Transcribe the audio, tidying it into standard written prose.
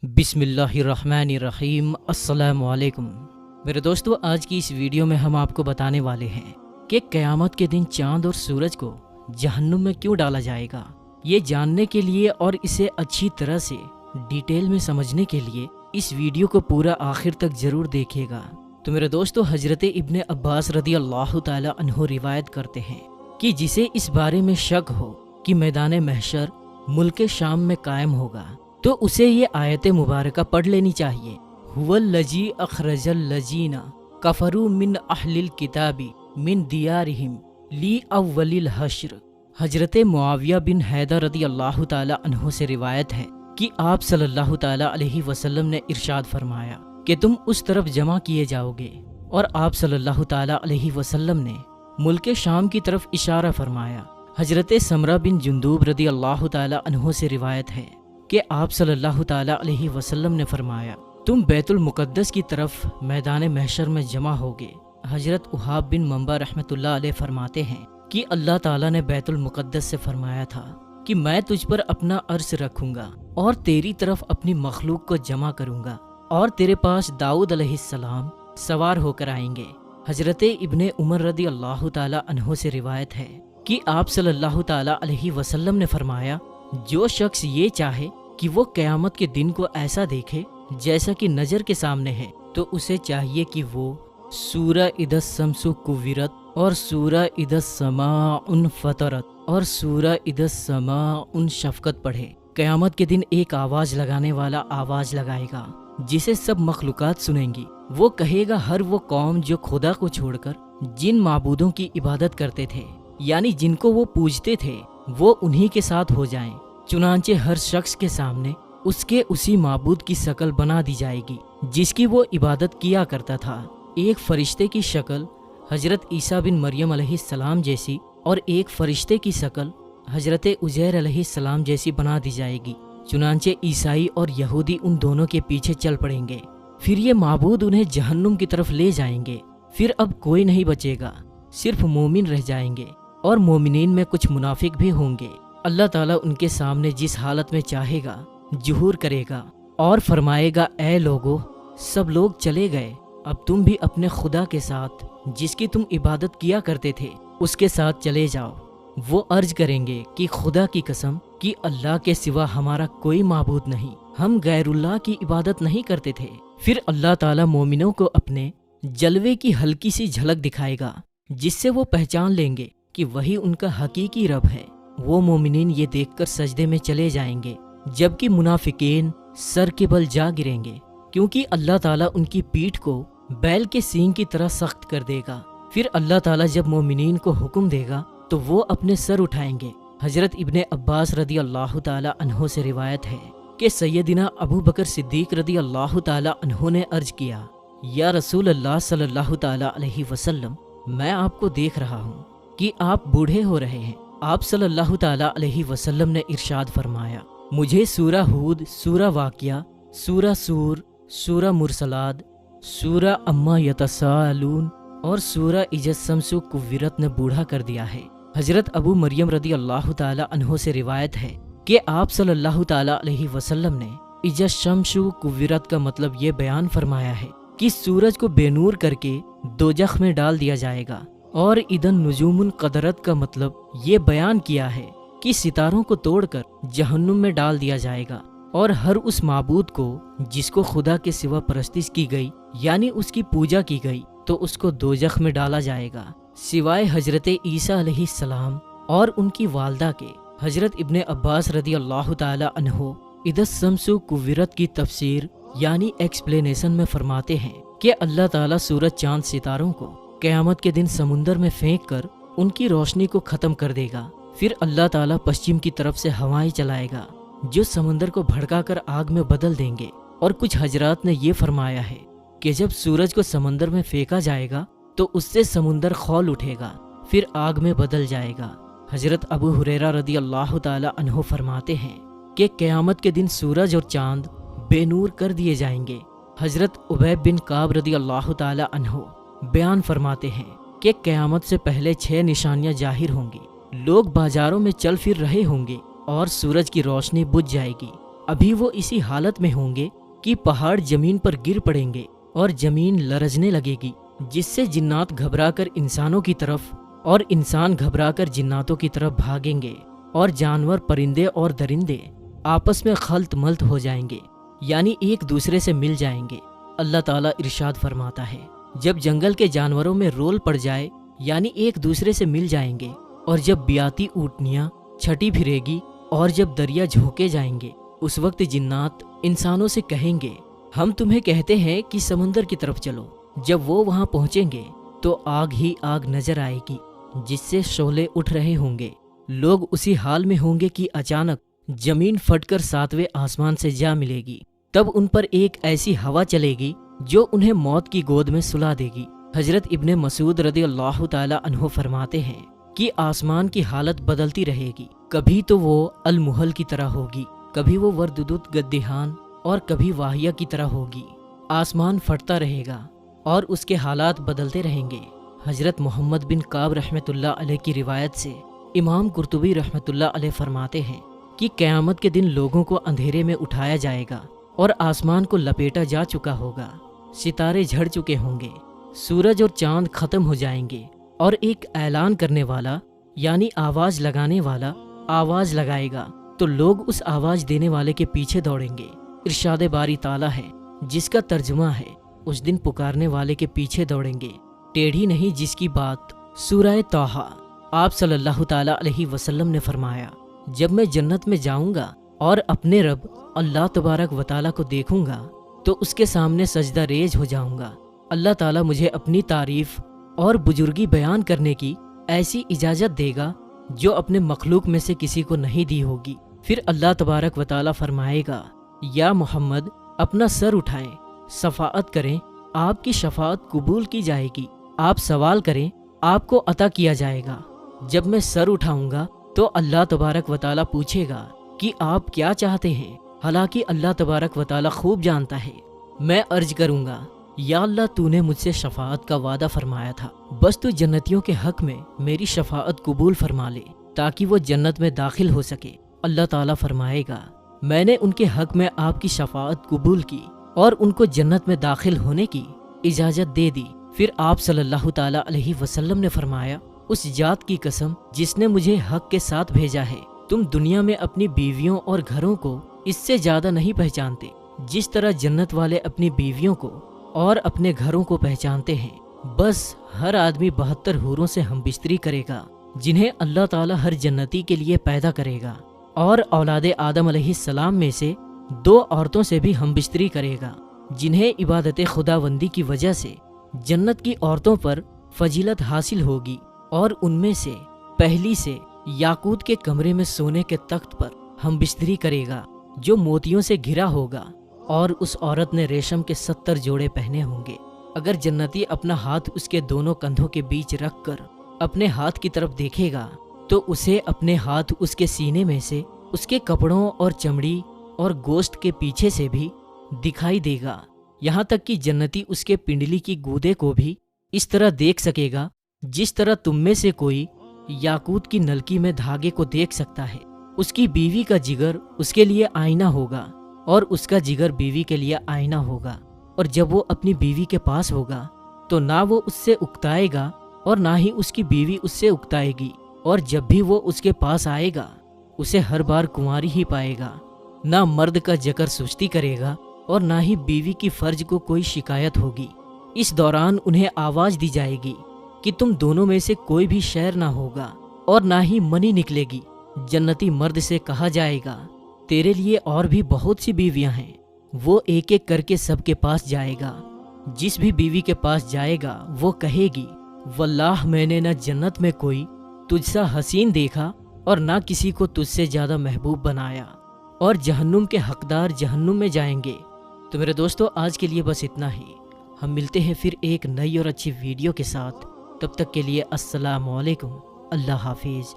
بسم اللہ الرحمن الرحیم۔ السلام علیکم میرے دوستو، آج کی اس ویڈیو میں ہم آپ کو بتانے والے ہیں کہ قیامت کے دن چاند اور سورج کو جہنم میں کیوں ڈالا جائے گا۔ یہ جاننے کے لیے اور اسے اچھی طرح سے ڈیٹیل میں سمجھنے کے لیے اس ویڈیو کو پورا آخر تک ضرور دیکھیے گا۔ تو میرے دوستو، حضرت ابن عباس رضی اللہ تعالی عنہ روایت کرتے ہیں کہ جسے اس بارے میں شک ہو کہ میدان محشر ملک شام میں قائم ہوگا تو اسے یہ آیت مبارکہ پڑھ لینی چاہیے۔ هو الذی اخرج الذین کفروا من اہل الکتاب من دیارہم لاول الحشر۔ حضرت معاویہ بن حیدر رضی اللہ تعالی عنہ سے روایت ہے کہ آپ صلی اللہ تعالی علیہ وسلم نے ارشاد فرمایا کہ تم اس طرف جمع کیے جاؤ گے، اور آپ صلی اللہ تعالی علیہ وسلم نے ملک شام کی طرف اشارہ فرمایا۔ حضرت سمرہ بن جندوب رضی اللہ تعالی عنہ سے روایت ہے کہ آپ صلی اللہ تعالی علیہ وسلم نے فرمایا تم بیت المقدس کی طرف میدان محشر میں جمع ہوگے۔ حضرت وہاب بن منبع رحمۃ اللہ علیہ فرماتے ہیں کہ اللہ تعالیٰ نے بیت المقدس سے فرمایا تھا کہ میں تجھ پر اپنا عرش رکھوں گا اور تیری طرف اپنی مخلوق کو جمع کروں گا، اور تیرے پاس داؤد علیہ السلام سوار ہو کر آئیں گے۔ حضرت ابن عمر رضی اللہ تعالی عنہ سے روایت ہے کہ آپ صلی اللہ تعالی علیہ وسلم نے فرمایا جو شخص یہ چاہے کہ وہ قیامت کے دن کو ایسا دیکھے جیسا کہ نظر کے سامنے ہے، تو اسے چاہیے کہ وہ سورہ اذا الشمس کورت اور سورہ اذا السماء انفطرت اور سورہ اذا السماء انشقت پڑھے۔ قیامت کے دن ایک آواز لگانے والا آواز لگائے گا جسے سب مخلوقات سنیں گی۔ وہ کہے گا ہر وہ قوم جو خدا کو چھوڑ کر جن معبودوں کی عبادت کرتے تھے، یعنی جن کو وہ پوجتے تھے، وہ انہی کے ساتھ ہو جائیں۔ چنانچہ ہر شخص کے سامنے اس کے اسی معبود کی شکل بنا دی جائے گی جس کی وہ عبادت کیا کرتا تھا۔ ایک فرشتے کی شکل حضرت عیسیٰ بن مریم علیہ السلام جیسی اور ایک فرشتے کی شکل حضرت عزیر علیہ السلام جیسی بنا دی جائے گی۔ چنانچہ عیسائی اور یہودی ان دونوں کے پیچھے چل پڑیں گے، پھر یہ معبود انہیں جہنم کی طرف لے جائیں گے۔ پھر اب کوئی نہیں بچے گا، صرف مومن رہ جائیں گے، اور مومنین میں کچھ منافق بھی ہوں گے۔ اللہ تعالیٰ ان کے سامنے جس حالت میں چاہے گا ظہور کرے گا اور فرمائے گا اے لوگو، سب لوگ چلے گئے، اب تم بھی اپنے خدا کے ساتھ جس کی تم عبادت کیا کرتے تھے اس کے ساتھ چلے جاؤ۔ وہ عرض کریں گے کہ خدا کی قسم کہ اللہ کے سوا ہمارا کوئی معبود نہیں، ہم غیر اللہ کی عبادت نہیں کرتے تھے۔ پھر اللہ تعالیٰ مومنوں کو اپنے جلوے کی ہلکی سی جھلک دکھائے گا جس سے وہ پہچان لیں گے کہ وہی ان کا حقیقی رب ہے۔ وہ مومنین یہ دیکھ کر سجدے میں چلے جائیں گے، جبکہ منافقین سر کے بل جا گریں گے، کیونکہ اللہ تعالیٰ ان کی پیٹھ کو بیل کے سینگ کی طرح سخت کر دے گا۔ پھر اللہ تعالیٰ جب مومنین کو حکم دے گا تو وہ اپنے سر اٹھائیں گے۔ حضرت ابن عباس رضی اللہ تعالی عنہ سے روایت ہے کہ سیدنا ابو بکر صدیق رضی اللہ تعالی عنہ نے عرض کیا یا رسول اللہ صلی اللہ تعالی علیہ وسلم، میں آپ کو دیکھ رہا ہوں کہ آپ بوڑھے ہو رہے ہیں۔ آپ صلی اللہ تعالی علیہ وسلم نے ارشاد فرمایا مجھے سورہ ہود، سورہ واقعہ، سورہ سور، سورہ مرسلات، سورہ اما یتساءلون اور سورہ اذا الشمس کورت نے بوڑھا کر دیا ہے۔ حضرت ابو مریم رضی اللہ تعالی عنہ سے روایت ہے کہ آپ صلی اللہ تعالی علیہ وسلم نے اذا الشمس کورت کا مطلب یہ بیان فرمایا ہے کہ سورج کو بے نور کر کے دوزخ میں ڈال دیا جائے گا، اور اذا النجوم انقدرت کا مطلب یہ بیان کیا ہے کہ ستاروں کو توڑ کر جہنم میں ڈال دیا جائے گا، اور ہر اس معبود کو جس کو خدا کے سوا پرستش کی گئی یعنی اس کی پوجا کی گئی تو اس کو دوزخ میں ڈالا جائے گا، سوائے حضرت عیسیٰ علیہ السلام اور ان کی والدہ کے۔ حضرت ابن عباس رضی اللہ تعالی عنہ اذا الشمس کورت کی تفسیر یعنی ایکسپلینیشن میں فرماتے ہیں کہ اللہ تعالیٰ سورج چاند ستاروں کو قیامت کے دن سمندر میں پھینک کر ان کی روشنی کو ختم کر دے گا۔ پھر اللہ تعالیٰ پشچم کی طرف سے ہوائیں چلائے گا جو سمندر کو بھڑکا کر آگ میں بدل دیں گے۔ اور کچھ حضرات نے یہ فرمایا ہے کہ جب سورج کو سمندر میں پھینکا جائے گا تو اس سے سمندر کھول اٹھے گا، پھر آگ میں بدل جائے گا۔ حضرت ابو ہریرہ رضی اللہ تعالی عنہ فرماتے ہیں کہ قیامت کے دن سورج اور چاند بے نور کر دیے جائیں گے۔ حضرت ابی بن کعب رضی اللہ تعالی عنہ بیان فرماتے ہیں کہ قیامت سے پہلے 6 نشانیاں ظاہر ہوں گی۔ لوگ بازاروں میں چل پھر رہے ہوں گے اور سورج کی روشنی بجھ جائے گی، ابھی وہ اسی حالت میں ہوں گے کہ پہاڑ زمین پر گر پڑیں گے اور زمین لرزنے لگے گی، جس سے جنات گھبرا کر انسانوں کی طرف اور انسان گھبرا کر جناتوں کی طرف بھاگیں گے، اور جانور، پرندے اور درندے آپس میں خلط ملط ہو جائیں گے، یعنی ایک دوسرے سے مل جائیں گے۔ اللہ تعالیٰ ارشاد فرماتا ہے، جب جنگل کے جانوروں میں رول پڑ جائے، یعنی ایک دوسرے سے مل جائیں گے، اور جب بیاتی اونٹنیاں چھٹی پھرے گی، اور جب دریا جھونکے جائیں گے، اس وقت جنات انسانوں سے کہیں گے، ہم تمہیں کہتے ہیں کہ سمندر کی طرف چلو۔ جب وہ وہاں پہنچیں گے تو آگ ہی آگ نظر آئے گی جس سے شعلے اٹھ رہے ہوں گے۔ لوگ اسی حال میں ہوں گے کہ اچانک زمین پھٹ کر ساتویں آسمان سے جا ملے گی، تب ان پر ایک ایسی ہوا چلے گی جو انہیں موت کی گود میں سلا دے گی۔ حضرت ابن مسعود رضی اللہ تعالی عنہ فرماتے ہیں کہ آسمان کی حالت بدلتی رہے گی، کبھی تو وہ المحل کی طرح ہوگی، کبھی وہ ورددت گدیہان اور کبھی واہیہ کی طرح ہوگی۔ آسمان پھٹتا رہے گا اور اس کے حالات بدلتے رہیں گے۔ حضرت محمد بن کعب رحمۃ اللہ علیہ کی روایت سے امام قرطبی رحمۃ اللہ علیہ فرماتے ہیں کہ قیامت کے دن لوگوں کو اندھیرے میں اٹھایا جائے گا اور آسمان کو لپیٹا جا چکا ہوگا، ستارے جھڑ چکے ہوں گے، سورج اور چاند ختم ہو جائیں گے، اور ایک اعلان کرنے والا یعنی آواز لگانے والا آواز لگائے گا تو لوگ اس آواز دینے والے کے پیچھے دوڑیں گے۔ ارشاد باری تعالیٰ ہے جس کا ترجمہ ہے، اس دن پکارنے والے کے پیچھے دوڑیں گے، ٹیڑھی نہیں جس کی بات۔ سورہ طٰہٰ۔ آپ صلی اللہ تعالیٰ علیہ وسلم نے فرمایا، جب میں جنت میں جاؤں گا اور اپنے رب اللہ تبارک و تعالیٰ کو دیکھوں گا تو اس کے سامنے سجدہ ریز ہو جاؤں گا۔ اللہ تعالیٰ مجھے اپنی تعریف اور بزرگی بیان کرنے کی ایسی اجازت دے گا جو اپنے مخلوق میں سے کسی کو نہیں دی ہوگی۔ پھر اللہ تبارک و تعالیٰ فرمائے گا، یا محمد اپنا سر اٹھائیں، شفاعت کریں، آپ کی شفاعت قبول کی جائے گی، آپ سوال کریں، آپ کو عطا کیا جائے گا۔ جب میں سر اٹھاؤں گا تو اللہ تبارک و تعالیٰ پوچھے گا کہ آپ کیا چاہتے ہیں، حالانکہ اللہ تبارک و تعالیٰ خوب جانتا ہے۔ میں عرض کروں گا، یا اللہ تو نے مجھ سے شفاعت کا وعدہ فرمایا تھا، بس تو جنتیوں کے حق میں میری شفاعت قبول فرما لے تاکہ وہ جنت میں داخل ہو سکے۔ اللہ تعالیٰ فرمائے گا، میں نے ان کے حق میں آپ کی شفاعت قبول کی اور ان کو جنت میں داخل ہونے کی اجازت دے دی۔ پھر آپ صلی اللہ تعالیٰ علیہ وسلم نے فرمایا، اس ذات کی قسم جس نے مجھے حق کے ساتھ بھیجا ہے، تم دنیا میں اپنی بیویوں اور گھروں کو اس سے زیادہ نہیں پہچانتے جس طرح جنت والے اپنی بیویوں کو اور اپنے گھروں کو پہچانتے ہیں۔ بس ہر آدمی 72 حوروں سے ہم بستری کرے گا جنہیں اللہ تعالیٰ ہر جنتی کے لیے پیدا کرے گا، اور اولاد آدم علیہ السلام میں سے 2 عورتوں سے بھی ہم بستری کرے گا جنہیں عبادت خداوندی کی وجہ سے جنت کی عورتوں پر فضیلت حاصل ہوگی، اور ان میں سے پہلی سے یاقوت کے کمرے میں سونے کے تخت پر ہم بستری کرے گا جو موتیوں سے گھرا ہوگا، اور اس عورت نے ریشم کے 70 جوڑے پہنے ہوں گے۔ اگر جنتی اپنا ہاتھ اس کے دونوں کندھوں کے بیچ رکھ کر اپنے ہاتھ کی طرف دیکھے گا تو اسے اپنے ہاتھ اس کے سینے میں سے اس کے کپڑوں اور چمڑی اور گوشت کے پیچھے سے بھی دکھائی دے گا، یہاں تک کہ جنتی اس کے پنڈلی کی گودے کو بھی اس طرح دیکھ سکے گا جس طرح تم میں سے کوئی یاقوت کی نلکی میں دھاگے کو دیکھ سکتا ہے۔ اس کی بیوی کا جگر اس کے لیے آئینہ ہوگا اور اس کا جگر بیوی کے لیے آئینہ ہوگا، اور جب وہ اپنی بیوی کے پاس ہوگا تو نہ وہ اس سے اکتائے گا اور نہ ہی اس کی بیوی اس سے اکتائے گی، اور جب بھی وہ اس کے پاس آئے گا اسے ہر بار کنواری ہی پائے گا۔ نہ مرد کا جگر سستی کرے گا اور نہ ہی بیوی کی فرج کو کوئی شکایت ہوگی۔ اس دوران انہیں آواز دی جائے گی کہ تم دونوں میں سے کوئی بھی شیر نہ ہوگا اور نہ ہی منی نکلے گی۔ جنتی مرد سے کہا جائے گا، تیرے لیے اور بھی بہت سی بیویاں ہیں۔ وہ ایک ایک کر کے سب کے پاس جائے گا، جس بھی بیوی کے پاس جائے گا وہ کہے گی، واللہ میں نے نہ جنت میں کوئی تجھ سا حسین دیکھا اور نہ کسی کو تجھ سے زیادہ محبوب بنایا، اور جہنم کے حقدار جہنم میں جائیں گے۔ تو میرے دوستو، آج کے لیے بس اتنا ہی۔ ہم ملتے ہیں پھر ایک نئی اور اچھی ویڈیو کے ساتھ، تب تک کے لیے السلام علیکم، اللہ حافظ۔